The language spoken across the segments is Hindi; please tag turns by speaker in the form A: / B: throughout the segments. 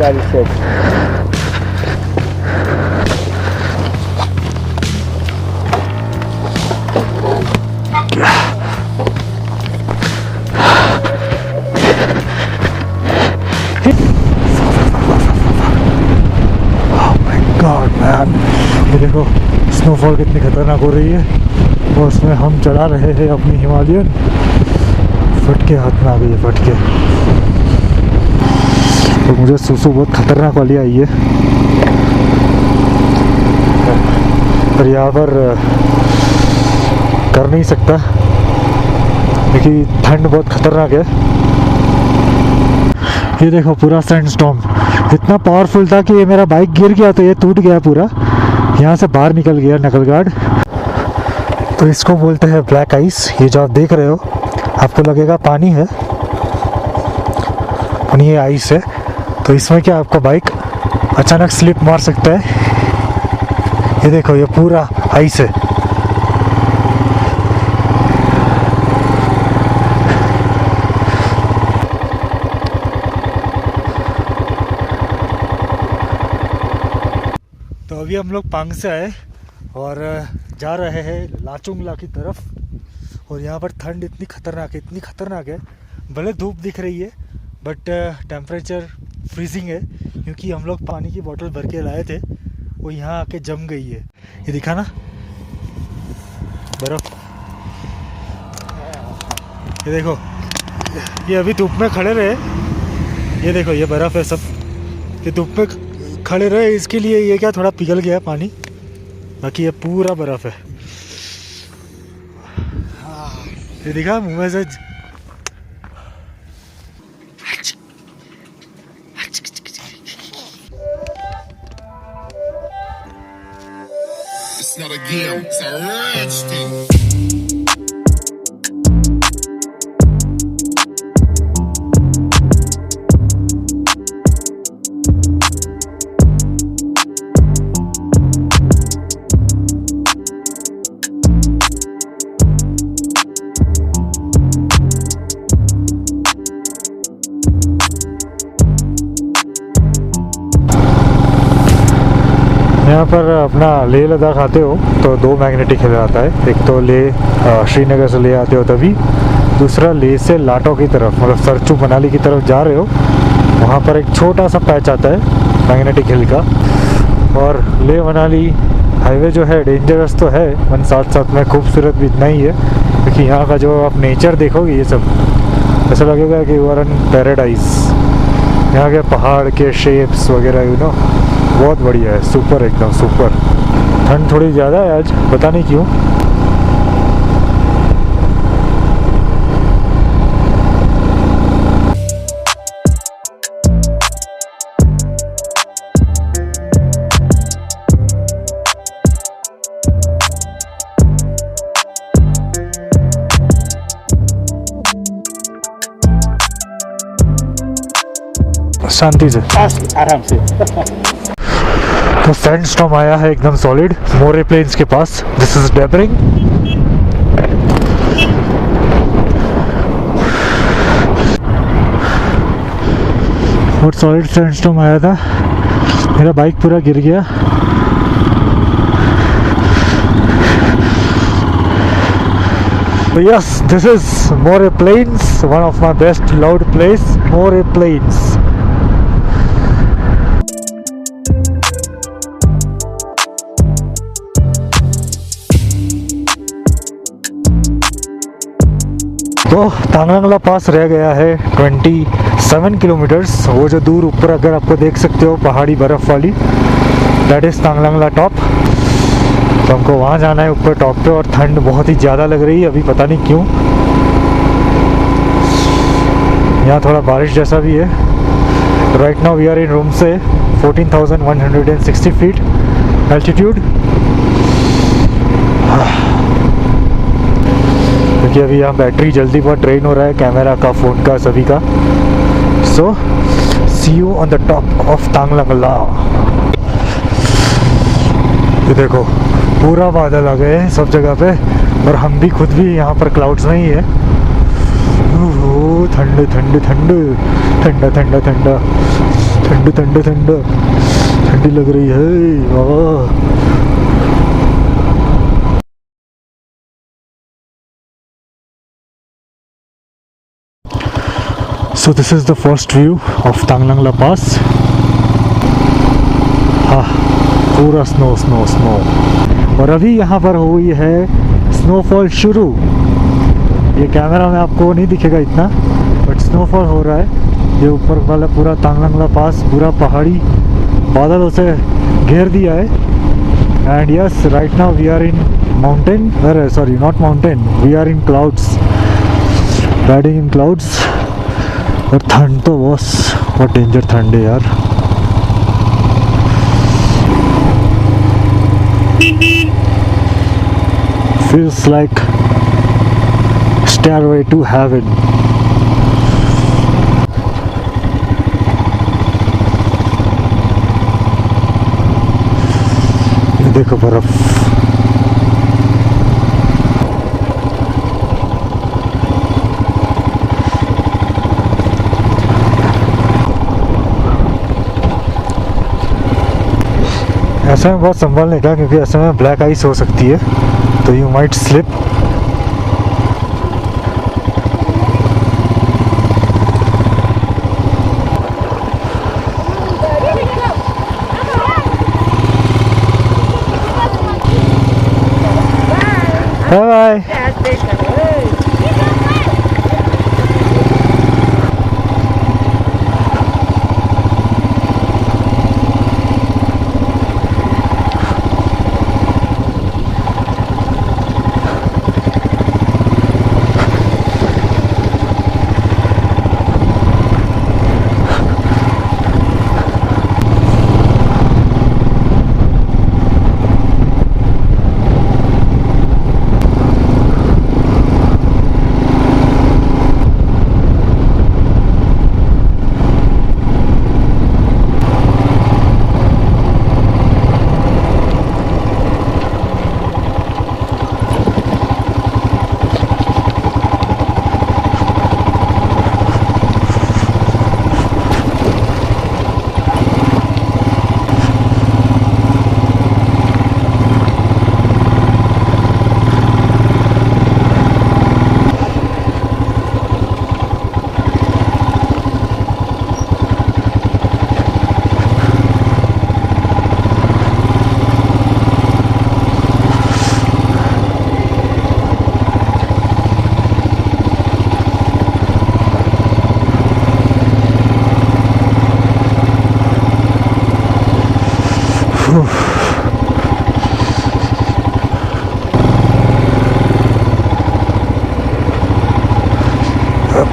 A: गाड़ी सेट।
B: ये देखो स्नोफॉल कितनी खतरनाक हो रही है और उसमें हम चढ़ा रहे हैं अपनी हिमालयन। फटके हाथ में आ गई है, फटके। तो मुझे सुसु बहुत खतरनाक वाली आई है, पर यहाँ पर कर नहीं सकता क्योंकि ठंड बहुत खतरनाक है। ये देखो पूरा सैंडस्टॉर्म इतना पावरफुल था कि ये मेरा बाइक गिर गया तो ये टूट गया पूरा, यहाँ से बाहर निकल गया नकल गार्ड। तो इसको बोलते हैं ब्लैक आइस। ये जो आप देख रहे हो आपको लगेगा पानी है, और ये आइस है। तो इसमें क्या आपका बाइक अचानक स्लिप मार सकता है। ये देखो ये पूरा आइस है। तो अभी हम लोग पांग से आए और जा रहे हैं लाचुंगला की तरफ। और यहाँ पर ठंड इतनी खतरनाक है। भले धूप दिख रही है बट टेम्परेचर फ्रीजिंग है, क्योंकि हम लोग पानी की बोतल भर के लाए थे, वो यहाँ आके जम गई है। ये दिखा ना बर्फ। ये देखो ये अभी धूप में खड़े रहे, ये देखो ये बर्फ है सब। ये धूप में खड़े रहे इसके लिए ये क्या थोड़ा पिघल गया पानी, बाकी ये पूरा बर्फ है। ये दिखा मुंह में से।
C: It's not a game, it's a rich thing.
B: यहाँ पर अपना लेह लद्दाख आते हो तो दो मैग्नेटिक हिल आता है। एक तो लेह श्रीनगर से ले आते हो तभी, दूसरा लेह से लाटो की तरफ मतलब सरचू मनाली की तरफ जा रहे हो, वहाँ पर एक छोटा सा पैच आता है मैग्नेटिक हिल का। और लेह मनाली हाईवे जो है डेंजरस तो है, मन साथ साथ में खूबसूरत भी इतना ही है, क्योंकि यहाँ का जो आप नेचर देखोगे ये सब ऐसा लगेगा कि यू आर इन पैराडाइज। यहाँ के पहाड़ के शेप्स वगैरह यू नो बहुत बढ़िया है, सुपर एकदम सुपर। ठंड थोड़ी ज़्यादा है आज, पता नहीं क्यों। शांति से
A: आराम से।
B: तो सैंडस्टॉर्म आया है एकदम सॉलिड मोरे प्लेन्स के पास। This is डेबरिंग। और सॉलिड सैंडस्टॉर्म आया था, मेरा बाइक पूरा गिर गया। Yes, this is Moray Plains, one of my best loved place, Moray Plains. तो तांगलंगला पास रह गया है 27 किलोमीटर्स। वो जो दूर ऊपर अगर आपको देख सकते हो पहाड़ी बर्फ वाली, दैट इज तांगलंगला टॉप। तो हमको वहाँ जाना है ऊपर टॉप पे, और ठंड बहुत ही ज़्यादा लग रही है अभी, पता नहीं क्यों। यहाँ थोड़ा बारिश जैसा भी है। Right now we are in room से 14,160 फीट एल्टीट्यूड। क्योंकि अभी यहाँ बैटरी जल्दी बहुत ड्रेन हो रहा है, कैमरा का, फ़ोन का, सभी का। So see you on the top of Taglang La. ये देखो पूरा बादल आ गए हैं सब जगह पे, और हम भी खुद भी यहाँ पर क्लाउड्स में ही है। ठंड ठंड ठंड ठंडा ठंडा ठंडा। ठंड ठंड ठंड ठंडी लग रही है वाह। So this is the first view of Tanglangla Pass. हाँ, पूरा स्नो स्नो स्नो। और अभी यहाँ पर हुई है स्नोफॉल शुरू। ये कैमरा में आपको नहीं दिखेगा इतना, बट स्नोफॉल हो रहा है। ये ऊपर वाला पूरा तांगलंगला पास पूरा पहाड़ी बादलों से घेर दिया है। And yes, right now we are in mountain, अरे sorry not mountain, we are in clouds, riding in clouds. और ठंड तो बस बहुत डेंजर ठंड है यार। Feels like stairway to heaven. ये देखो बर्फ। ऐसे में बहुत संभलने का, क्योंकि ऐसे में ब्लैक आइस हो सकती है, तो you might slip. Bye bye.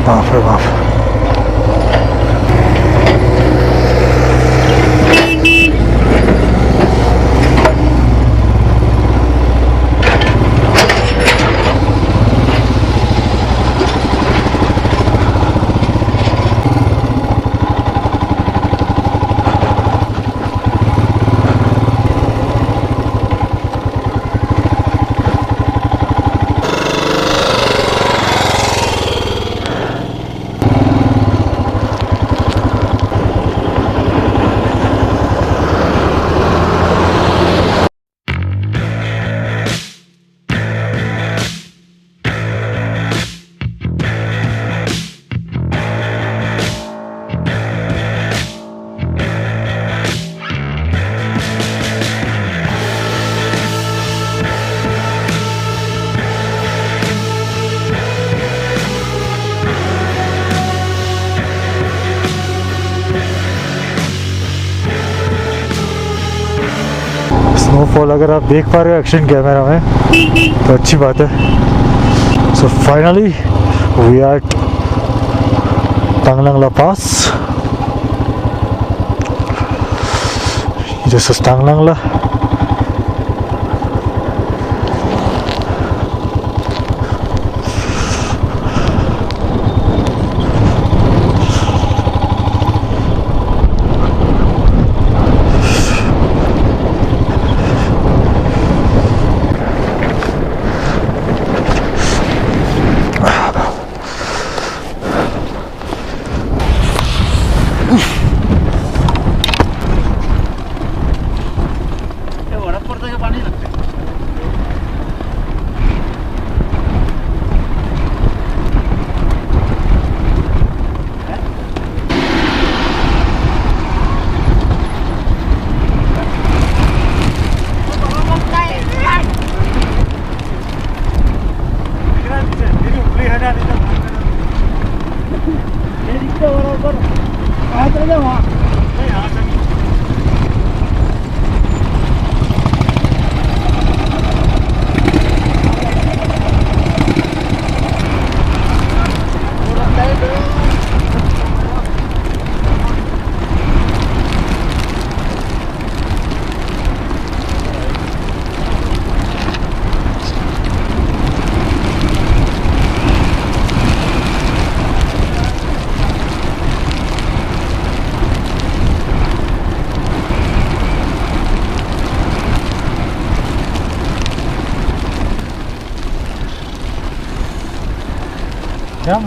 B: बाप रे बाप। स्नोफॉल अगर आप देख पा रहे हो एक्शन कैमरा में तो अच्छी बात है। So finally we are at Taglang La pass. This is Taglang La. क्या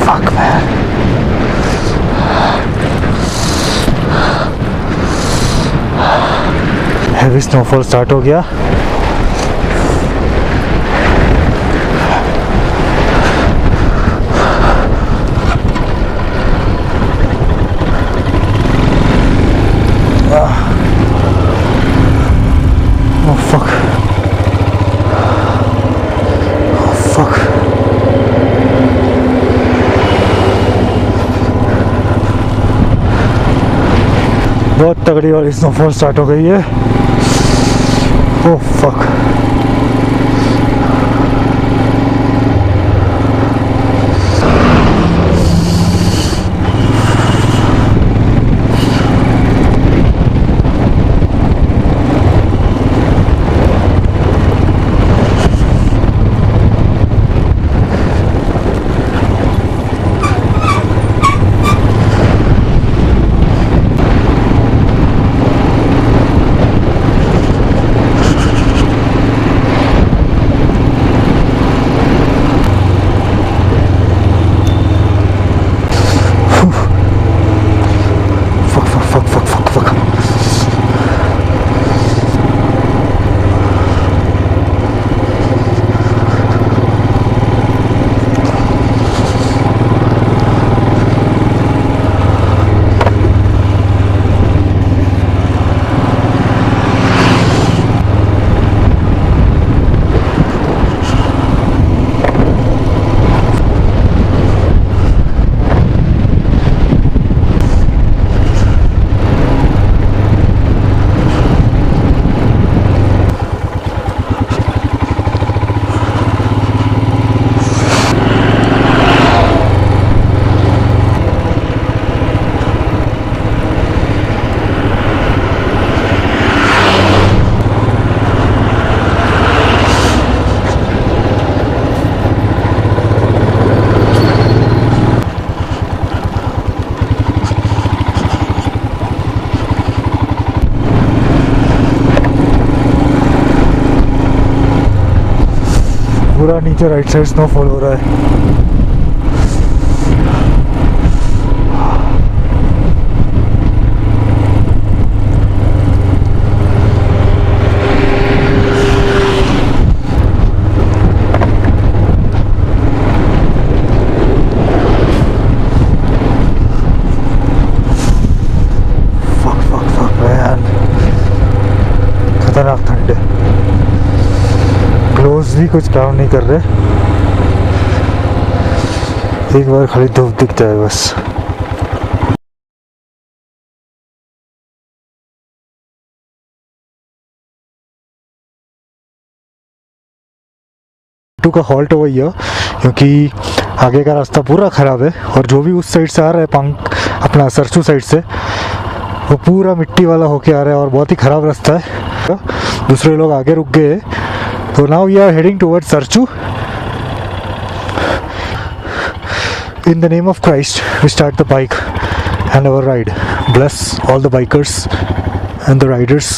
B: fuck man. Heavy snowfall start हो गया। Oh fuck. Oh fuck. बहुत तगड़ी वाली स्नोफॉल स्टार्ट हो गई है। Oh fuck. पूरा नीचे राइट साइड स्नोफॉल हो रहा है। खतरनाक ठंड है। ग्लोव्स भी कुछ काम नहीं कर रहे। एक बार खाली धूप दिख जाए बस। का हॉल्ट हो गई है क्योंकि आगे का रास्ता पूरा ख़राब है और जो भी उस साइड से आ रहा है अपना सरसू साइड से वो पूरा मिट्टी वाला होके आ रहा है और बहुत ही ख़राब रास्ता है। दूसरे लोग आगे रुक गए तो now we are heading towards Sarchu. In the name of Christ, we start the bike and our ride. Bless all the bikers and the riders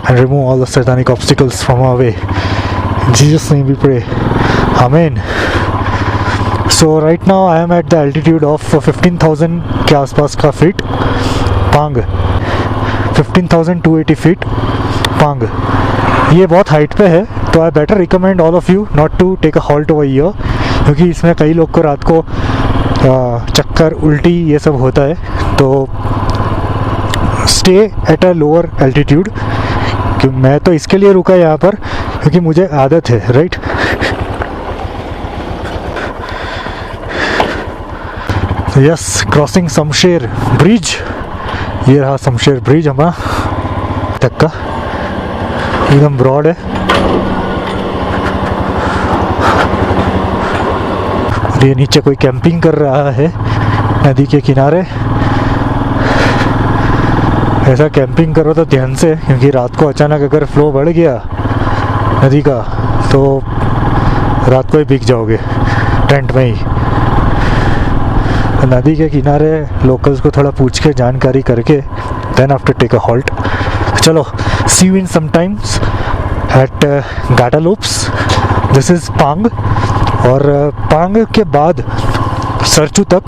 B: and remove all the satanic obstacles from our way. In Jesus' name we pray. Amen. So right now I am at the altitude of 15,000 के आसपास का फीट पांग, 15,280 फीट पांग। ये बहुत हाइट पे है तो I better recommend all of you not to take a halt over here क्योंकि इसमें कई लोग को रात को चक्कर उल्टी ये सब होता है। तो stay at a lower altitude. कि मैं तो इसके लिए रुका यहाँ पर क्योंकि मुझे आदत है, right. Yes, crossing Shamsher bridge. ये रहा शमशेर ब्रिज हमारा तक का, एकदम ब्रॉड है। और ये नीचे कोई कैंपिंग कर रहा है नदी के किनारे। ऐसा कैंपिंग करो तो ध्यान से, क्योंकि रात को अचानक अगर फ्लो बढ़ गया नदी का तो रात को ही भीग जाओगे टेंट में ही। नदी के किनारे लोकल्स को थोड़ा पूछ के जानकारी करके then after take a halt. चलो, see you in some times at Gata Loops. This is Pang. और पांग के बाद सरचू तक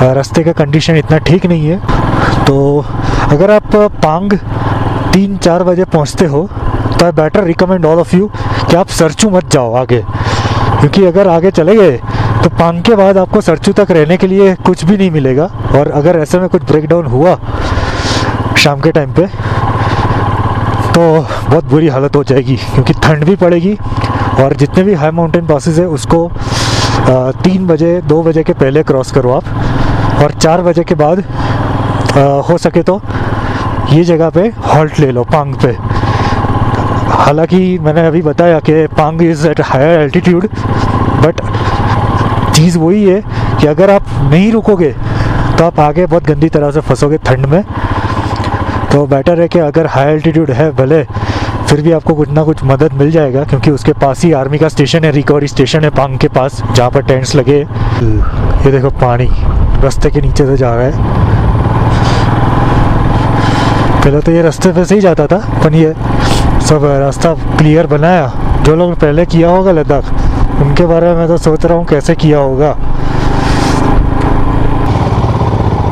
B: रास्ते का कंडीशन इतना ठीक नहीं है, तो अगर आप पांग 3-4 बजे पहुंचते हो तो I better recommend all of you कि आप सरचू मत जाओ आगे, क्योंकि अगर आगे चले गए तो पांग के बाद आपको सरचू तक रहने के लिए कुछ भी नहीं मिलेगा। और अगर ऐसे में कुछ ब्रेकडाउन हुआ शाम के टाइम पे तो बहुत बुरी हालत हो जाएगी, क्योंकि ठंड भी पड़ेगी। और जितने भी हाई माउंटेन पासेस है उसको 3 बजे 2 बजे के पहले क्रॉस करो आप, और 4 बजे के बाद हो सके तो ये जगह पे हॉल्ट ले लो पांग पे। हालांकि मैंने अभी बताया कि Pang is at higher altitude, but चीज़ वही है कि अगर आप नहीं रुकोगे तो आप आगे बहुत गंदी तरह से फंसोगे ठंड में। तो बेटर है कि अगर हाई एल्टीट्यूड है भले, फिर भी आपको कुछ ना कुछ मदद मिल जाएगा, क्योंकि उसके पास ही आर्मी का स्टेशन है, रिकवरी स्टेशन है पांग के पास, जहाँ पर टेंट्स लगे। ये देखो पानी रास्ते के नीचे से जा रहा है। पहले तो ये रास्ते पे से ही जाता था, पर ये सब रास्ता क्लियर बनाया। जो लोग पहले किया होगा लद्दाख, उनके बारे में मैं तो सोच रहा हूँ कैसे किया होगा।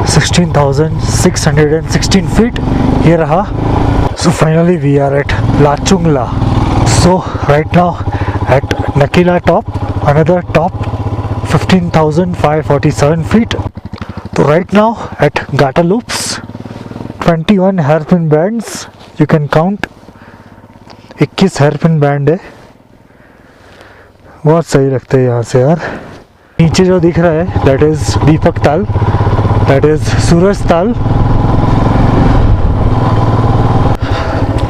B: 16,616 फीट ये रहा। So finally we are at Lachungla. So right now at Nakila top, another top 15,547 feet. So right now at Gataloops, 21 hairpin bands you can count. 21 hairpin band है। बहुत सही लगता है यहाँ से यार। नीचे जो दिख रहा है that is दीपक ताल, that is सूरज ताल।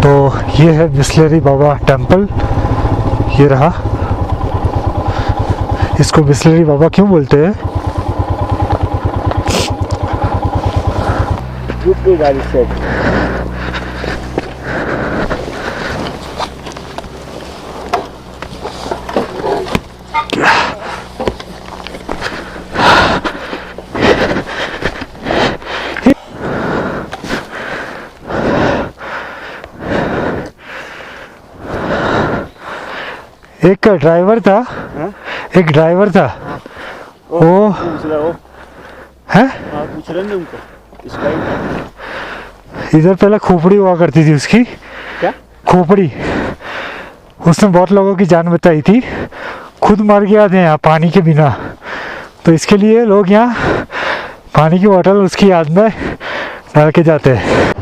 B: तो ये है बिस्लेरी बाबा टेम्पल, ये रहा। इसको बिस्लेरी बाबा क्यों बोलते हैं? एक ड्राइवर था, एक ड्राइवर था वो है।
A: पूछ रहे हैं उनको इसका
B: इधर पहले खोपड़ी हुआ करती थी उसकी।
A: क्या
B: खोपड़ी? उसने बहुत लोगों की जान बचाई थी, खुद मर गया था यहाँ पानी के बिना। तो इसके लिए लोग यहाँ पानी की बोतल उसकी याद में डाल के जाते हैं।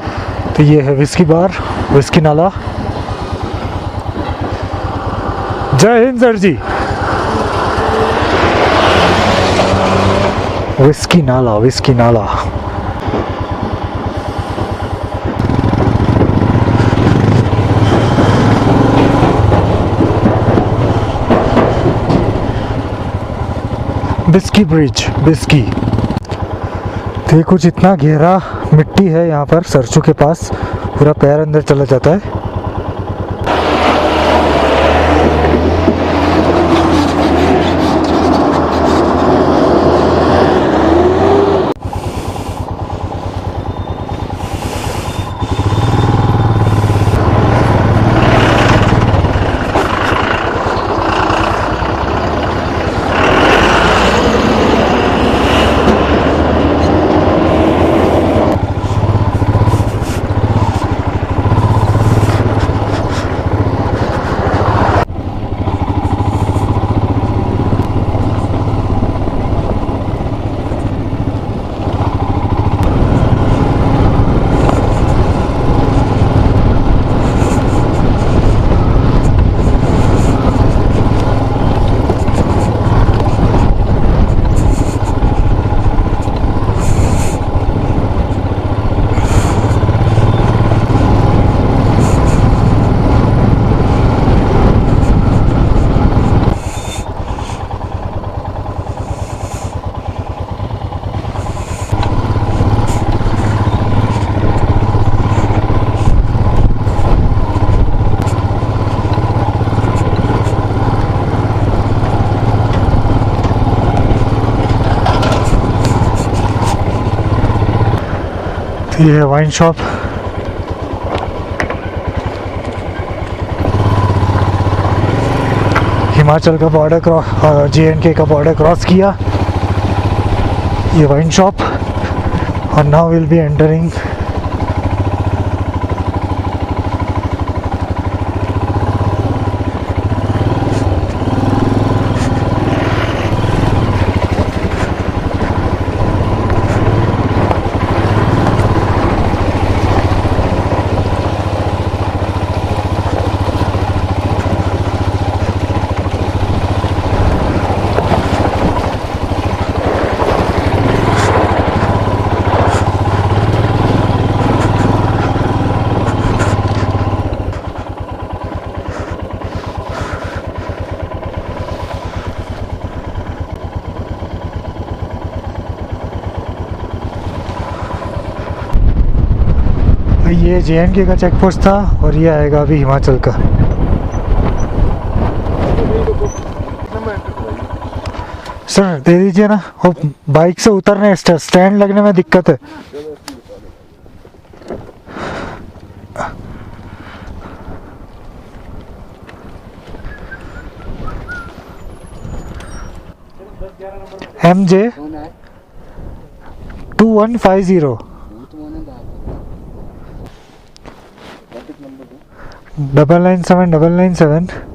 B: तो ये है विस्की बार, विस्की नाला। जय हिंद सर जी। विस्की नाला, विस्की नाला। बिस्की ब्रिज, बिस्की। तो ये कुछ इतना गहरा मिट्टी है यहाँ पर सरचू के पास, पूरा पैर अंदर चला जाता है। ये है वाइन शॉप। हिमाचल का बॉर्डर क्रॉस, JNK का बॉर्डर क्रॉस किया। ये वाइन शॉप, और नाउ विल बी एंटरिंग ये JNK का चेक पोस्ट था, और ये आएगा अभी हिमाचल का। सर दे दीजिए ना, वो बाइक से उतरने स्टैंड लगने में दिक्कत है। MJ 2150 997 997